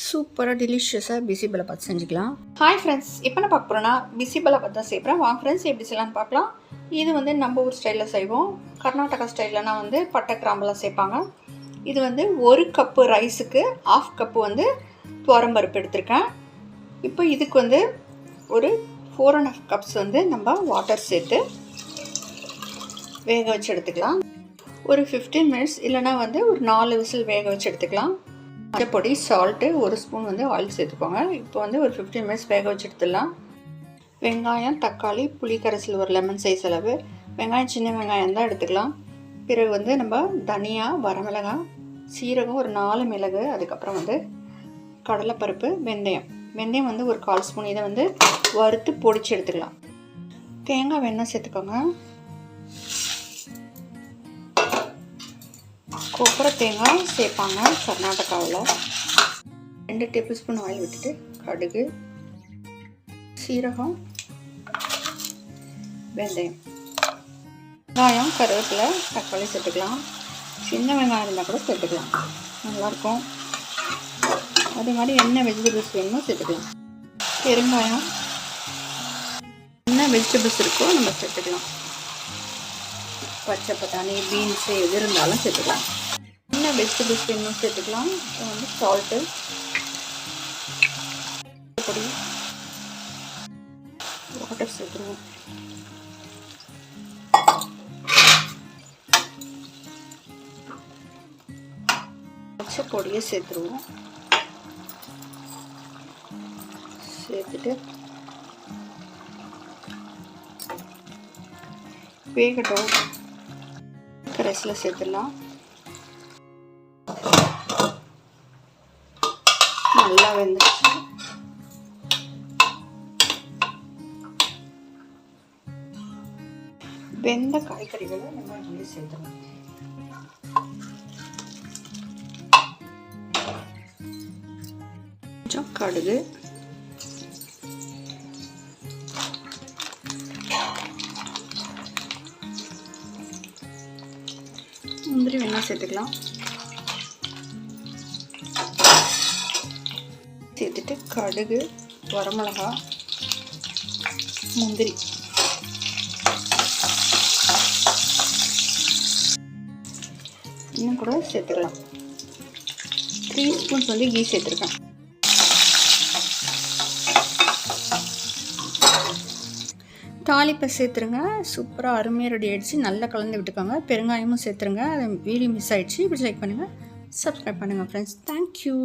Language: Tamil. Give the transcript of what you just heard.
சூப்பராக டெலிஷியஸாக பிசிபெலாபாத் செஞ்சுக்கலாம். ஹாய் ஃப்ரெண்ட்ஸ், இப்போ நான் பார்க்க போகிறேன்னா பிசிபெலாபாத் தான் செய்கிறேன். வாங்க ஃப்ரெண்ட்ஸ் எப்படி செய்யலான்னு பார்க்கலாம். இது வந்து நம்ம ஊர் ஸ்டைலில் செய்வோம். கர்நாடகா ஸ்டைல்லனா வந்து பட்டை கிராம்பெல்லாம் சேர்ப்பாங்க. இது வந்து 1 கப்பு ரைஸுக்கு 1/2 கப்பு வந்து துவரம்பருப்பு எடுத்திருக்கேன். இப்போ இதுக்கு வந்து ஒரு 4.5 கப்ஸ் வந்து நம்ம வாட்டர் சேர்த்து வேக வச்சு எடுத்துக்கலாம். ஒரு 15 மினிட்ஸ் இல்லைனா வந்து ஒரு 4 விசில் வேக வச்சு எடுத்துக்கலாம். பொடி, சால்ட்டு, 1 ஸ்பூன் வந்து ஆயில் சேர்த்துக்கோங்க. இப்போ வந்து ஒரு 15 மினிட்ஸ் வேக வச்சு எடுத்துடலாம். வெங்காயம், தக்காளி, புளி கரைசல் ஒரு லெமன் சைஸ் அளவு, வெங்காயம் சின்ன வெங்காயம் தான் எடுத்துக்கலாம். பிறகு வந்து நம்ம தனியா, வரமிளகாய், சீரகம் ஒரு 4 மிளகு, அதுக்கப்புறம் வந்து கடலைப்பருப்பு, வெந்தயம் வந்து ஒரு 1/4 ஸ்பூன். இதை வந்து வறுத்து பொடிச்சு எடுத்துக்கலாம். தேங்காய் வெண்ணெய் சேர்த்துக்கோங்க. கொப்பரை தேங்காய் சேர்ப்பாங்க கர்நாடகாவில். 2 டேபிள் ஸ்பூன் ஆயில் விட்டுட்டு கடுகு, சீரகம், வெந்தயம், வெங்காயம், கருவேப்பிலை, தக்காளி சேர்த்துக்கலாம். சின்ன வெங்காயம் இருந்தால் கூட சேர்த்துக்கலாம், நல்லாயிருக்கும். அதே மாதிரி என்ன வெஜிடபிள்ஸ் வேணுமோ சேர்த்துக்கலாம். பெருங்காயம், என்ன வெஜிடபிள்ஸ் இருக்கோ நம்ம சேர்த்துக்கலாம். பச்சை பட்டாணி, பீன்ஸு எது இருந்தாலும் சேர்த்துக்கலாம். என்ன வெஜிடபிள்ஸ் வேணும் சேர்த்துக்கலாம். இப்போ வந்து சால்ட்டு, பொடி, வாட்டர் சேர்த்துருவோம். பச்சை பொடியை சேர்த்துருவோம். சேர்த்துட்டு வேகட்டும். கரைசலில் சேர்த்துடலாம். நல்லா வெந்துடுச்சு. வெந்த காய்கறிகளை நம்ம இங்கே சேர்த்துடலாம். கொஞ்சம் கடுகு, முந்திரி வேணா சேர்த்துக்கலாம். சேர்த்துட்டு கடுகு, வரமிளகாய், முந்திரி, இன்னும் கூட சேர்த்துக்கலாம். 3 ஸ்பூன்ஸ் வந்து கீ சேர்த்துருக்கேன். தாளிப்பை சேர்த்துருங்க. சூப்பராக அருமையாக ரெடி ஆகிடுச்சு. நல்லா கலந்து விட்டுக்கோங்க. பெருங்காயமும் சேர்த்துருங்க. அது வீடியோ மிஸ் ஆகிடுச்சு. இப்படி லைக் பண்ணுங்கள், சப்ஸ்கிரைப் பண்ணுங்கள் ஃப்ரெண்ட்ஸ். தேங்க்யூ.